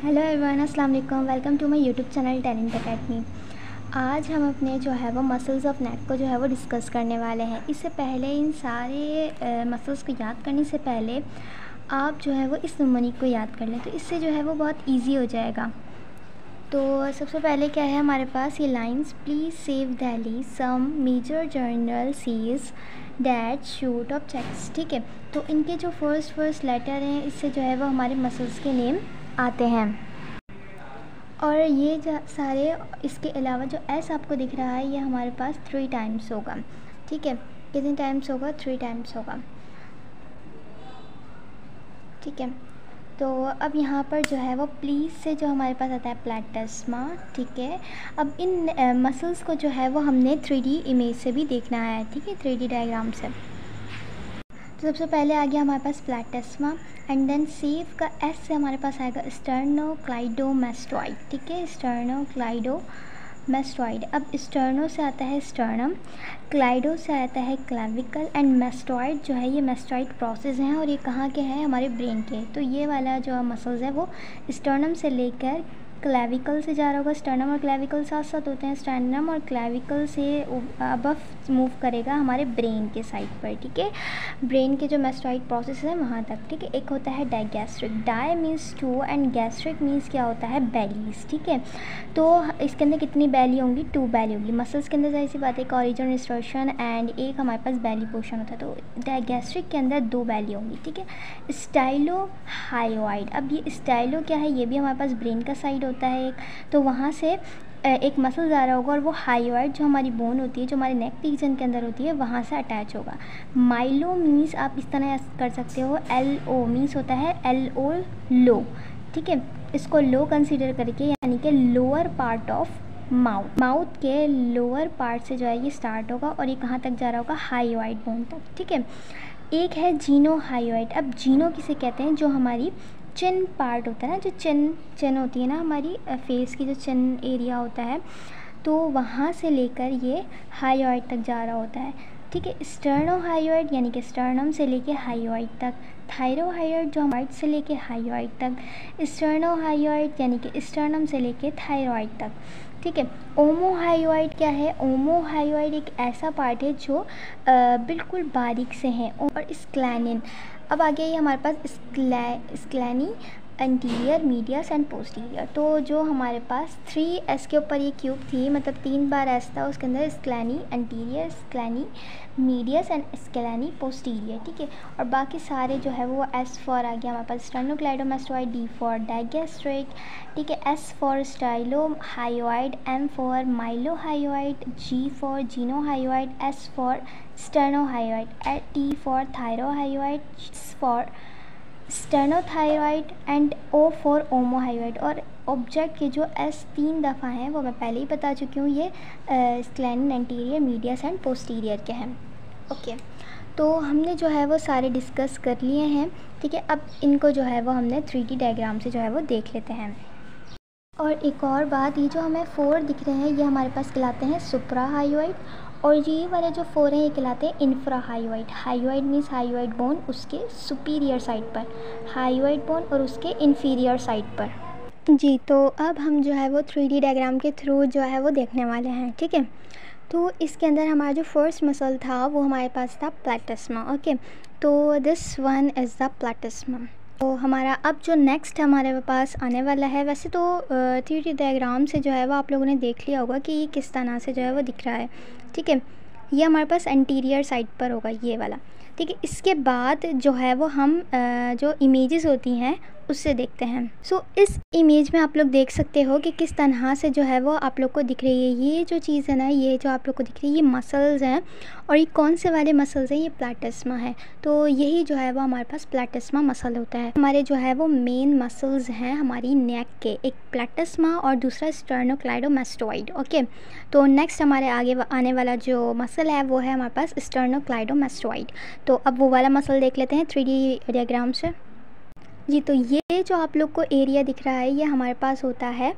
Hello everyone, अस्सलाम वालेकुम। Welcome to my YouTube channel talent academy. आज हम अपने जो है वो मसल्स ऑफ नेक को जो है वो डिस्कस करने वाले हैं। इससे पहले इन सारे मसल्स को याद करने से पहले आप जो है वो इस नमूने को याद कर लें, तो इससे जो है वो बहुत इजी हो जाएगा। तो सबसे पहले क्या है हमारे पास ये lines, please save Delhi some major general sees that shoot of checks. ठीक है, तो इनके जो फर्स्ट लेटर हैं इससे जो है वो हमारे मसल्स के नेम आते हैं। और ये सारे, इसके अलावा जो एस आपको दिख रहा है ये हमारे पास 3 टाइम्स होगा। ठीक है, कितने टाइम्स होगा? 3 टाइम्स होगा। ठीक है, तो अब यहाँ पर जो है वो प्लीज़ से जो हमारे पास आता है प्लैटिस्मा। ठीक है, अब इन मसल्स को जो है वो हमने 3D इमेज से भी देखना है। ठीक है, 3D डायग्राम से। तो सबसे पहले आ गया हमारे पास प्लैटिस्मा एंड देन सेव का एस से हमारे पास आएगा स्टर्नोक्लाइडोमेस्टोइड। ठीक है, स्टर्नोक्लाइडोमेस्टोइड। अब स्टर्नो से आता है स्टर्नम, क्लाइडो से आता है क्लाविकल एंड मेस्टोइड जो है ये मेस्टोइड प्रोसेस हैं और ये कहाँ के हैं? हमारे ब्रेन के। तो ये वाला जो मसल्स है वो स्टर्नम से लेकर क्लाविकल से जा रहा होगा। स्टर्नम और क्लाविकल साथ साथ होते हैं। स्टर्नम और क्लाविकल से अबव मूव करेगा हमारे ब्रेन के साइड पर। ठीक है, ब्रेन के जो मेस्टोइड प्रोसेस है वहाँ तक। ठीक है, एक होता है digastric. Di means 2 and gastric means क्या होता है? बेलीज। ठीक है, तो इसके अंदर कितनी बैली होंगी? 2 बैली होंगी। मसल्स के अंदर जाहिर सी बात है, एक ओरिजिन इंस्ट्रक्शन एंड एक हमारे पास बैली पोर्शन होता है, तो डाइगैस्ट्रिक के अंदर 2 बैली होंगी। ठीक है, स्टाइलोहायोइड। अब ये स्टाइलो क्या है? ये भी हमारे पास ब्रेन का साइड होता है एक, तो वहाँ से एक मसल जा रहा होगा और वो हायोइड जो हमारी बोन होती है, जो हमारे नेक रीजन के अंदर होती है, वहाँ से अटैच होगा। माइलो मीन्स आप इस तरह कर सकते हो, LO मीन्स होता है LO लो। ठीक है, इसको लो कंसीडर करके, यानी कि लोअर पार्ट ऑफ माउथ के लोअर पार्ट से जो है ये स्टार्ट होगा और ये कहाँ तक जा रहा होगा? हायोइड बोन तक। ठीक है, एक है जीनोहायोइड। अब जीनो किसे कहते हैं? जो हमारी चिन पार्ट होता है ना, जो चिन होती है ना हमारी फेस की, जो चिन एरिया होता है, तो वहाँ से लेकर ये हायोइड तक जा रहा होता है। ठीक है, स्टर्नोहायोइड यानी कि स्टर्नम से लेके हायोइड तक। थायरोहायोइड जो हायोइड से लेके हायोइड तक। स्टर्नोहायोइड यानी कि स्टर्नम से लेके थायरॉइड तक। ठीक है, ओमोहायोइड क्या है? ओमोहायोइड एक ऐसा पार्ट है जो बिल्कुल बारीक से है। और स्क्लैनिन। अब आ गया ये हमारे पास स्क्लैनी, एंटीरियर, मीडियस एंड पोस्टीरियर। तो जो हमारे पास 3S के ऊपर ये क्यूब थी, मतलब 3 बार S था, उसके अंदर स्क्लैनी एंटीरियर, स्क्लैनी मीडियस एंड स्क्लैनी पोस्टीरियर। ठीक है, और बाकी सारे जो है वो S फॉर आ गया हमारे पास स्टर्नोक्लाइडोमेस्टोइड, D फॉर डाइगैस्ट्रिक। ठीक है, S for stylohyoid, M for mylohyoid, G for geniohyoid, S for sternohyoid, T for thyrohyoid, S for sternothyroid and O for omohyoid. और ऑब्जेक्ट के जो S 3 दफ़ा हैं वो मैं पहले ही बता चुकी हूँ, ये स्क्लैनिन, एंटीरियर, मीडियस एंड पोस्टीरियर के हैं। ओके, तो हमने जो है वो सारे डिस्कस कर लिए हैं। ठीक है, अब इनको जो है वो हमने 3D डायग्राम से जो है वो देख लेते हैं। और एक और बात, ये जो हमें 4 दिख रहे हैं ये हमारे पास कहलाते हैं सुप्राहायोइड, और ये वाले जो 4 हैं ये कहलाते हैं इंफ्राहायोइड। हायोइड मीन्स हायोइड बोन उसके सुपीरियर साइड पर, हायोइड बोन और उसके इन्फीरियर साइड पर। जी, तो अब हम जो है वो 3D डायग्राम के थ्रू जो है वो देखने वाले हैं। ठीक है, तो इसके अंदर हमारा जो फर्स्ट मसल था वो हमारे पास था प्लैटिस्मा। ओके, तो दिस वन इज़ द प्लैटिस्मा। तो हमारा अब जो नेक्स्ट हमारे पास आने वाला है, वैसे तो 3D डायग्राम से जो है वो आप लोगों ने देख लिया होगा कि ये किस तरह से जो है वो दिख रहा है। ठीक है, ये हमारे पास एंटीरियर साइड पर होगा ये वाला। ठीक है, इसके बाद जो है वो हम जो इमेजेस होती हैं उससे देखते हैं। सो इस इमेज में आप लोग देख सकते हो कि किस तरह से जो है वो आप लोग को दिख रही है। ये जो चीज़ है ना, ये जो आप लोग को दिख रही है ये मसल्स हैं, और ये कौन से वाले मसल्स हैं? ये प्लैटिस्मा है। तो यही जो है वो हमारे पास प्लैटिस्मा मसल होता है। हमारे जो है वो मेन मसल्स हैं हमारी नेक के, एक प्लैटिस्मा और दूसरा स्टर्नोक्लाइडोमेस्टोइड। ओके, तो नेक्स्ट हमारे आगे आने वाला जो मसल है वो है हमारे पास स्टर्नोक्लाइडोमेस्टोइड। तो अब वो वाला मसल देख लेते हैं 3D डायग्राम से। जी, तो ये जो आप लोग को एरिया दिख रहा है ये हमारे पास होता है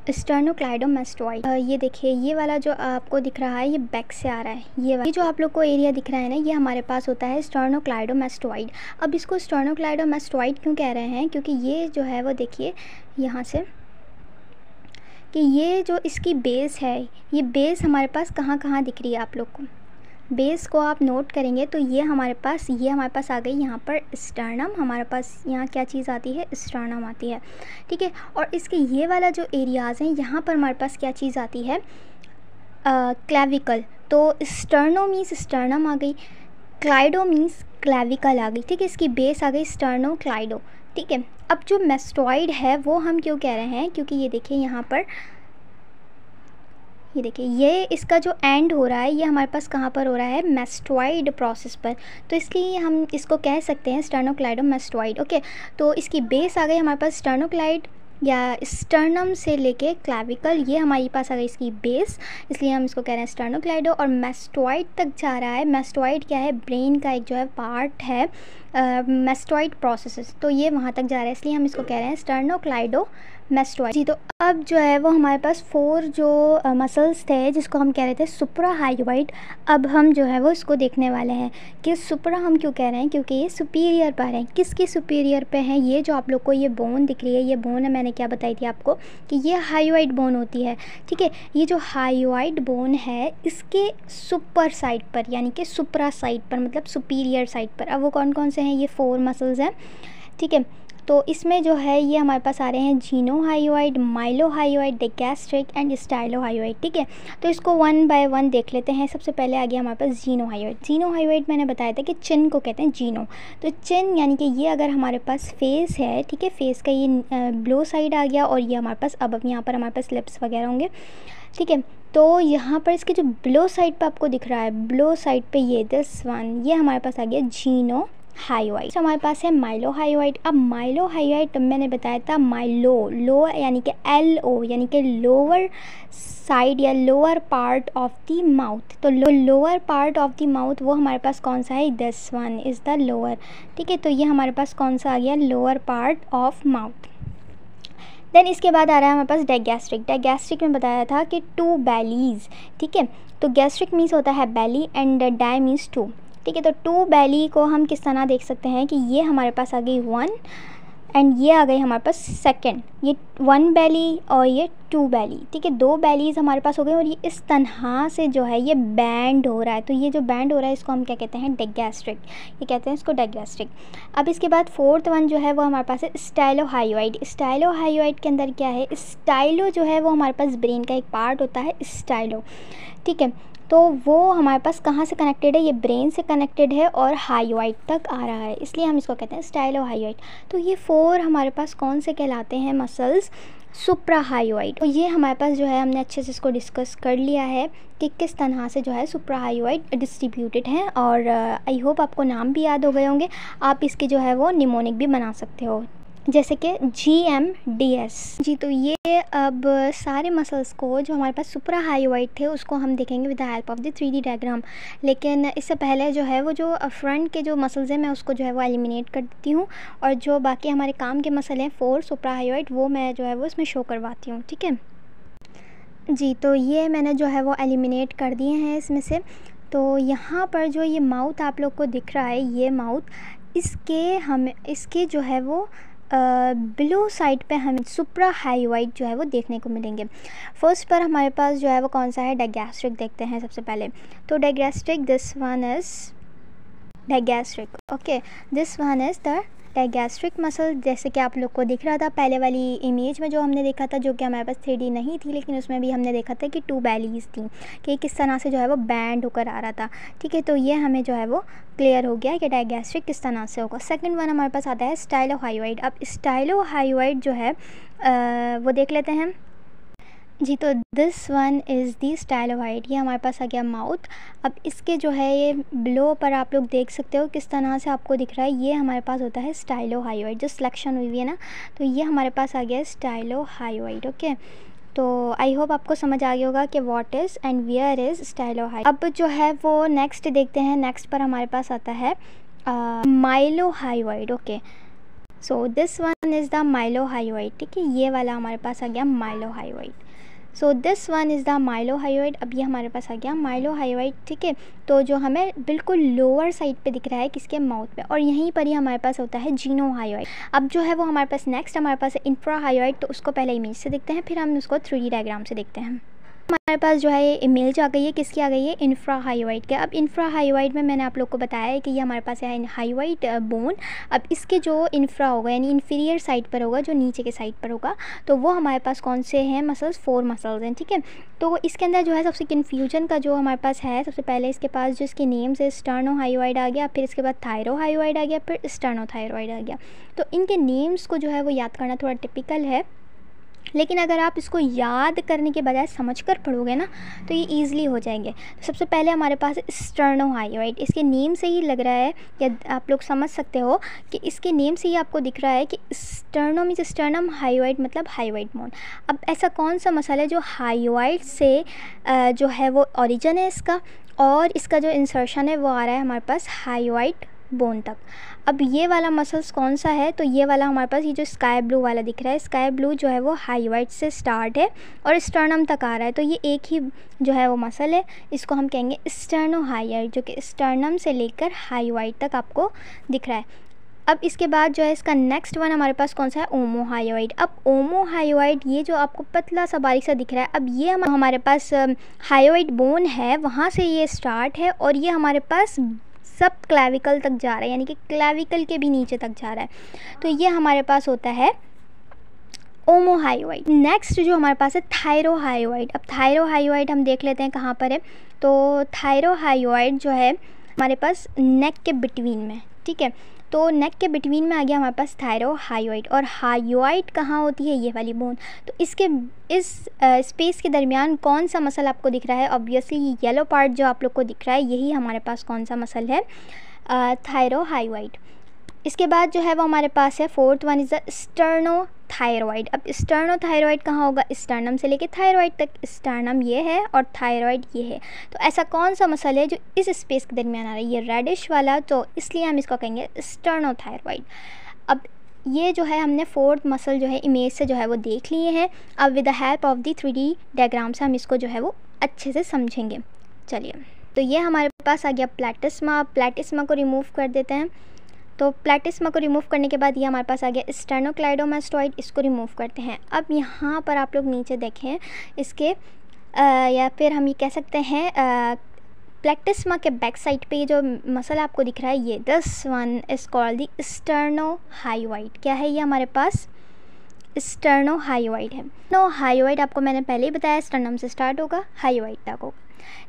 स्टर्नोक्लाइडोमास्टोइड। ये देखिए, ये वाला जो आपको दिख रहा है ये बैक से आ रहा है, ये जो आप लोग को एरिया दिख रहा है ना, ये हमारे पास होता है स्टर्नोक्लाइडोमास्टोइड। अब इसको स्टर्नोक्लाइडोमास्टोइड क्यों कह रहे हैं, क्योंकि ये जो है वो देखिए यहाँ से कि ये जो इसकी बेस है, ये बेस हमारे पास कहाँ कहाँ दिख रही है आप लोग को। बेस को आप नोट करेंगे तो ये हमारे पास आ गई यहाँ पर स्टर्नम, हमारे पास यहाँ क्या चीज़ आती है, स्टर्नम आती है, ठीक है। और इसके ये वाला जो एरियाज़ हैं यहाँ पर हमारे पास क्या चीज़ आती है, क्लेविकल। तो स्टर्नो मीन्स स्टर्नम आ गई, क्लाइडो मीन्स क्लेविकल आ गई, ठीक है। इसकी बेस आ गई स्टर्नो क्लाइडो, ठीक है। अब जो मैस्टॉइड है वो हम क्यों कह रहे हैं, क्योंकि ये देखिए यहाँ पर, ये देखिए ये इसका जो एंड हो रहा है ये हमारे पास कहाँ पर हो रहा है, मैस्टॉइड प्रोसेस पर, तो इसलिए हम इसको कह सकते हैं स्टर्नोक्लाइडोमास्टोइड, ओके। तो इसकी बेस आ गई हमारे पास स्टर्नोक्लाइड या स्टर्नम से लेके क्लेविकल, ये हमारे पास आ गई इसकी बेस, इसलिए हम इसको कह रहे हैं स्टर्नोक्लाइडो। और मैस्टॉइड तक जा रहा है, मैस्टॉइड क्या है, ब्रेन का एक जो है पार्ट है, मैस्टॉइड प्रोसेसेस, तो ये वहाँ तक जा रहा है, इसलिए हम इसको कह रहे हैं स्टर्नोक्लाइडो मैस्टॉइड जी। तो अब जो है वो हमारे पास 4 जो मसल्स थे जिसको हम कह रहे थे सुप्रा हायोइड, अब हम जो है वो इसको देखने वाले हैं कि सुप्रा हम क्यों कह रहे हैं, क्योंकि ये सुपीरियर पर हैं। किसके सुपीरियर पे हैं, ये जो आप लोग को ये बोन दिख रही है, ये बोन है, मैंने क्या बताई थी आपको कि ये हायोइड बोन होती है, ठीक है। ये जो हायोइड बोन है इसके सुपर साइड पर, यानी कि सुप्रा साइड पर, मतलब सुपीरियर साइड पर। अब वो कौन कौन से हैं, ये 4 मसल्स हैं, ठीक है। तो इसमें जो है ये हमारे पास आ रहे हैं जीनोहायोइड, माइलोहायोइड, डेगैस्ट्रिक एंड स्टाइलोहायोइड, ठीक है। तो इसको 1 बाय 1 देख लेते हैं। सबसे पहले आ गया हमारे पास जीनोहायोइड। जीनोहायोइड मैंने बताया था कि चिन को कहते हैं जीनो, तो चिन यानी कि ये अगर हमारे पास फेस है, ठीक है, फेस का ये ब्लो साइड आ गया, और ये हमारे पास अब यहाँ पर हमारे पास लिप्स वगैरह होंगे, ठीक है। तो यहाँ पर इसके जो ब्लो साइड पे आपको दिख रहा है, ब्लो साइड पे ये दिस वन, ये हमारे पास आ गया जीनो हायोइड। हमारे पास है माइलोहायोइड। अब माइलोहायोइड मैंने बताया था, लो यानी कि LO यानी कि लोअर साइड या lower part of the mouth, तो lower part of the mouth वो हमारे पास कौन सा है, this one is the lower, ठीक है। तो ये हमारे पास कौन सा आ गया, lower part of mouth. Then इसके बाद आ रहा है हमारे पास डायगैस्ट्रिक। डायगैस्ट्रिक में बताया था कि 2 बैलीज, ठीक है। तो गैस्ट्रिक मीन्स होता है बैली एंड डाई मीन्स 2, ठीक है। तो 2 बैली को हम किस तरह देख सकते हैं कि ये हमारे पास आ गई 1 एंड ये आ गई हमारे पास 2, ये 1 बैली और ये 2 बैली, ठीक है। 2 बैलीज हमारे पास हो गए, और ये इस तरह से जो है ये बैंड हो रहा है, तो ये जो बैंड हो रहा है इसको हम क्या कहते हैं, डायगैस्ट्रिक, ये कहते हैं इसको डायगैस्ट्रिक। अब इसके बाद 4th वन जो है वो हमारे पास है स्टाइलोहायोइड। स्टाइलोहायोइड के अंदर क्या है, स्टाइलो जो है वो हमारे पास ब्रेन का एक पार्ट होता है, स्टाइलो, ठीक है। तो वो हमारे पास कहाँ से कनेक्टेड है, ये ब्रेन से कनेक्टेड है और हायोइड तक आ रहा है, इसलिए हम इसको कहते हैं स्टाइलोहायोइड। तो ये 4 हमारे पास कौन से कहलाते हैं मसल्स, सुप्राहायोइड। तो ये हमारे पास जो है हमने अच्छे से इसको डिस्कस कर लिया है कि किस तरह से जो है सुप्राहायोइड डिस्ट्रीब्यूटेड हैं, और आई होप आपको नाम भी याद हो गए होंगे। आप इसके जो है वो निमोनिक भी बना सकते हो, जैसे कि GMDS जी। तो ये अब सारे मसल्स को जो हमारे पास सुप्राहायोइड थे उसको हम देखेंगे with the help of the 3D diagram, लेकिन इससे पहले जो है वो जो फ्रंट के जो मसल्स हैं मैं उसको जो है वो एलिमिनेट कर देती हूँ, और जो बाकी हमारे काम के मसल हैं 4 सुप्राहायोइड वो मैं जो है वो इसमें शो करवाती हूँ, ठीक है जी। तो ये मैंने जो है वो एलिमिनेट कर दिए हैं इसमें से। तो यहाँ पर जो ये माउथ आप लोग को दिख रहा है, ये माउथ, इसके जो है वो ब्लू साइड पे हमें सुप्राहायोइड जो है वो देखने को मिलेंगे। फर्स्ट पर हमारे पास जो है वो कौन सा है, डायगैस्ट्रिक देखते हैं सबसे पहले। तो digastric, this one is digastric, okay, this one is the digastric muscle, जैसे कि आप लोग को दिख रहा था पहले वाली इमेज में जो हमने देखा था, जो कि हमारे पास 3D नहीं थी, लेकिन उसमें भी हमने देखा था कि 2 बैलीज थी, कि किस तरह से जो है वो बैंड होकर आ रहा था, ठीक है। तो ये हमें जो है वो क्लियर हो गया कि डायगैस्ट्रिक किस तरह से होगा। सेकंड वन हमारे पास आता है स्टाइलोहायोइड। अब स्टाइलोहायोइड जो है वो देख लेते हैं जी। तो दिस वन इज़ दी स्टाइलोहायोइड, ये हमारे पास आ गया माउथ। अब इसके जो है ये ब्लो पर आप लोग देख सकते हो किस तरह से आपको दिख रहा है, ये हमारे पास होता है स्टाइलोहायोइड, जो सिलेक्शन हुई है ना, तो ये हमारे पास आ गया स्टाइलोहायोइड, ओके। तो आई होप आपको समझ आ गया होगा कि what is and where is stylohyoid. अब जो है वो नेक्स्ट देखते हैं, नेक्स्ट पर हमारे पास आता है mylohyoid, okay. So this one is the mylohyoid, ठीक है, ये वाला हमारे पास आ गया mylohyoid. So this one is the mylohyoid. अब ये हमारे पास आ गया माइलोहायोइड, ठीक है, तो जो हमें बिल्कुल लोअर साइड पे दिख रहा है किसके, माउथ पे, और यहीं पर ही हमारे पास होता है जीनोहायोइड। अब जो है वो हमारे पास नेक्स्ट हमारे पास है इंफ्राहायोइड, तो उसको पहले इमेज से देखते हैं, फिर हम उसको 3D डायग्राम से देखते हैं। हमारे पास जो है इमेज आ गई है, किसकी आ गई है, इंफ्राहायोइड के। अब इंफ्राहायोइड में मैंने आप लोग को बताया है कि ये हमारे पास है हायोइड बोन। अब इसके जो इंफ्रा होगा यानी इन्फीरियर साइड पर होगा, जो नीचे के साइड पर होगा, तो वो हमारे पास कौन से हैं मसल्स, 4 मसल्स हैं, ठीक है। तो इसके अंदर जो है सबसे कन्फ्यूजन का जो हमारे पास है, सबसे पहले इसके पास जो इसके नेम्स है, स्टर्नोहायोइड आ गया, फिर इसके बाद थायरोहायोइड आ गया, फिर स्टर्नोथायरॉइड आ गया। तो इनके नेम्स को जो है वो याद करना थोड़ा टिपिकल है, लेकिन अगर आप इसको याद करने के बजाय समझकर पढ़ोगे ना तो ये ईज़िली हो जाएंगे। तो सबसे पहले हमारे पास स्टर्नोहायोइड, इसके नेम से ही लग रहा है या आप लोग समझ सकते हो कि इसके नेम से ही आपको दिख रहा है कि स्टर्नो मीन्स स्टर्नम, हायोइड मतलब हायोइड बोन। अब ऐसा कौन सा मसल है जो हायोइड से जो है वो ओरिजिन है इसका, और इसका जो इंसर्शन है वो आ रहा है हमारे पास हायोइड बोन तक। अब ये वाला मसल्स कौन सा है, तो ये वाला हमारे पास ये जो स्काई ब्लू वाला दिख रहा है, स्काई ब्लू जो है वो हायोइड से स्टार्ट है और स्टर्नम तक आ रहा है, तो ये एक ही जो है वो मसल है, इसको हम कहेंगे स्टर्नोहायोइड, जो कि स्टर्नम से लेकर हायोइड तक आपको दिख रहा है। अब इसके बाद जो है इसका नेक्स्ट वन हमारे पास कौन सा है, ओमोहायोइड। अब ओमोहायोइड ये जो आपको पतला सा बारीक सा दिख रहा है, अब ये हमारे पास हायोइड बोन है, वहाँ से ये स्टार्ट है और ये हमारे पास सब क्लैविकल तक जा रहा है, यानी कि क्लैविकल के भी नीचे तक जा रहा है, तो ये हमारे पास होता है ओमोहायोइड। नेक्स्ट जो हमारे पास है थायरोहायोइड। अब थायरोहायोइड हम देख लेते हैं कहाँ पर है, तो थायरोहायोइड जो है हमारे पास नेक के बिटवीन में, ठीक है, तो नेक के बिटवीन में आ गया हमारे पास थायरोहायोइड। और हायोइड कहाँ होती है, ये वाली बोन, तो इसके इस स्पेस के दरमियान कौन सा मसल आपको दिख रहा है, ऑब्वियसली ये येलो पार्ट जो आप लोग को दिख रहा है यही हमारे पास कौन सा मसल है, थायरोहायोइड। इसके बाद जो है वो हमारे पास है फोर्थ वन इज़ द स्टर्नोथायरॉइड। अब स्टर्नोथायरॉइड कहाँ होगा, स्टर्नम से लेके थायरॉइड तक, स्टर्नम ये है और थायरॉइड ये है, तो ऐसा कौन सा मसल है जो इस स्पेस के दरमियान आ रहा है, ये रेडिश वाला, तो इसलिए हम इसको कहेंगे स्टर्नोथायरॉइड। अब ये जो है हमने फोर्थ मसल जो है इमेज से जो है वो देख लिए हैं। अब with the help of the 3D diagram से हम इसको जो है वो अच्छे से समझेंगे। चलिए, तो ये हमारे पास आ गया प्लैटिस्मा। प्लैटिस्मा को रिमूव कर देते हैं, तो प्लैटिस्मा को रिमूव करने के बाद ये हमारे पास आ गया स्टेर्नोक्लाइडोमास्टोइड, इसको रिमूव करते हैं। अब यहाँ पर आप लोग नीचे देखें इसके या फिर हम ये कह सकते हैं प्लैटिस्मा के बैक साइड पे ये जो मसल आपको दिख रहा है, ये this one is called the sternohyoid. क्या है ये हमारे पास, स्टर्नोहायोइड है। हायोइड आपको मैंने पहले ही बताया स्टर्नम से स्टार्ट होगा, हायोइड तक होगा।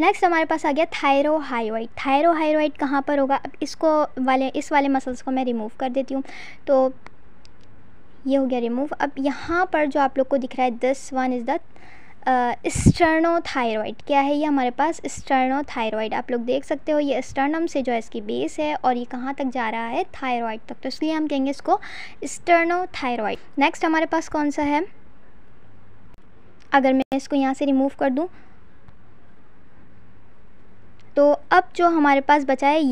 नेक्स्ट हमारे पास आ गया थायरोहायोइड। थायरोहायोइड कहाँ पर होगा, अब इस वाले मसल्स को मैं रिमूव कर देती हूँ, तो ये हो गया रिमूव। अब यहाँ पर जो आप लोग को दिख रहा है दिस वन इज़ द स्टर्नोथायरॉइड। क्या है ये हमारे पास, स्टर्नोथायरॉइड। आप लोग देख सकते हो ये स्टर्नम से जो है इसकी बेस है और ये कहाँ तक जा रहा है, थायरॉइड तक, तो इसलिए हम कहेंगे इसको स्टर्नोथायरॉइड। नेक्स्ट हमारे पास कौन सा है, अगर मैं इसको यहाँ से रिमूव कर दूँ तो अब जो हमारे पास बचा है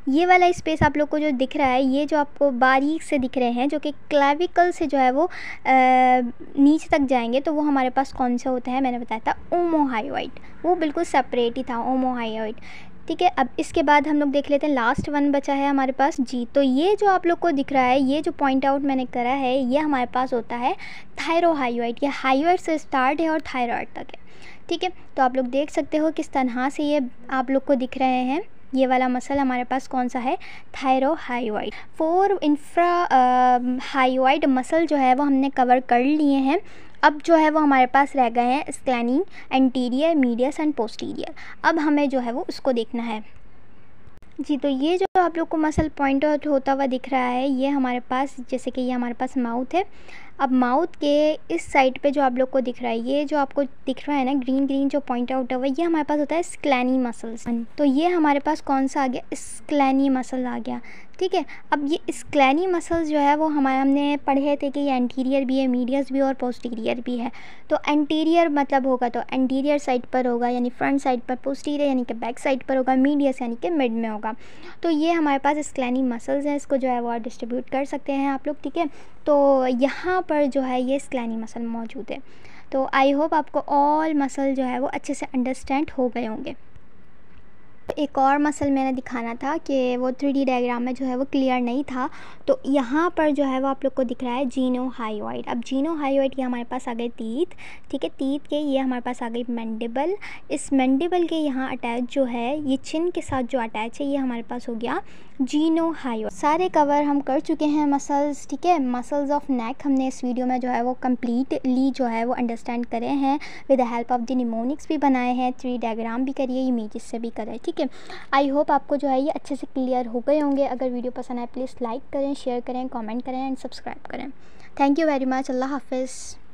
ये वाला स्पेस आप लोग को जो दिख रहा है, ये जो आपको बारीक से दिख रहे हैं जो कि क्लैविकल से जो है वो नीचे तक जाएंगे, तो वो हमारे पास कौन सा होता है, मैंने बताया था ओमोहायोइड, वो बिल्कुल सेपरेट ही था ओमोहायोइड, ठीक है। अब इसके बाद हम लोग देख लेते हैं लास्ट वन बचा है हमारे पास जी। तो ये जो आप लोग को दिख रहा है, ये जो पॉइंट आउट मैंने करा है, ये हमारे पास होता है थायरोहायोइड। ये हायोइड से स्टार्ट है और थायरॉइड तक है, ठीक है। तो आप लोग देख सकते हो किस तरह से ये आप लोग को दिख रहे हैं, ये वाला मसल हमारे पास कौन सा है, थायरोहायोइड। 4 इंफ्रा हायोइड मसल जो है वो हमने कवर कर लिए हैं। अब जो है वो हमारे पास रह गए हैं स्क्लेनिंग, एंटीरियर, मीडियस एंड पोस्टीरियर। अब हमें जो है वो उसको देखना है जी। तो ये जो आप लोग को मसल पॉइंट आउट होता हुआ दिख रहा है, ये हमारे पास, जैसे कि ये हमारे पास माउथ है, अब माउथ के इस साइड पे जो आप लोग को दिख रहा है, ये जो आपको दिख रहा है ना ग्रीन ग्रीन जो पॉइंट आउट हुआ है, ये हमारे पास होता है स्क्लैनी मसल्स। तो ये हमारे पास कौन सा आ गया, स्क्लैनी मसल आ गया, ठीक है। अब ये स्क्लैनी मसल्स जो है वो हमने पढ़े थे कि ये एंटीरियर भी है, मीडियस भी और पोस्टीरियर भी है। तो एंटीरियर मतलब होगा तो एंटीरियर साइड पर होगा यानी फ्रंट साइड पर, पोस्टीरियर यानी कि बैक साइड पर होगा, मीडियस यानी कि मिड में होगा। तो ये हमारे पास स्क्लैनी मसल्स हैं, इसको जो है वो डिस्ट्रीब्यूट कर सकते हैं आप लोग, ठीक है। तो यहाँ पर जो है ये स्क्लैनी मसल मौजूद है। तो आई होप आपको ऑल मसल जो है वो अच्छे से अंडरस्टैंड हो गए होंगे। एक और मसल मैंने दिखाना था कि वो 3D डायग्राम में जो है वो क्लियर नहीं था। तो यहाँ पर जो है वो आप लोग को दिख रहा है जीनोहायोइड। अब जीनोहायोइड ये हमारे पास आ गए तीत, ठीक है। तीत के ये हमारे पास आ गई मैंडिबल। इस मैंडिबल के यहाँ अटैच जो है, ये चिन के साथ जो अटैच है, ये हमारे पास हो गया जीनोहायोइड। सारे कवर हम कर चुके हैं मसल्स, ठीक है। मसल्स ऑफ नेक हमने इस वीडियो में जो है वो कम्प्लीटली जो है वो अंडरस्टैंड करे हैं, with the help of the mnemonics भी बनाए हैं, 3D डायग्राम भी करिए, इमेजेस से भी करें, ठीक है। आई होप आपको जो है ये अच्छे से क्लियर हो गए होंगे। अगर वीडियो पसंद आए प्लीज़ लाइक करें, शेयर करें, कमेंट करें एंड सब्सक्राइब करें। Thank you very much. अल्लाह हाफिज़।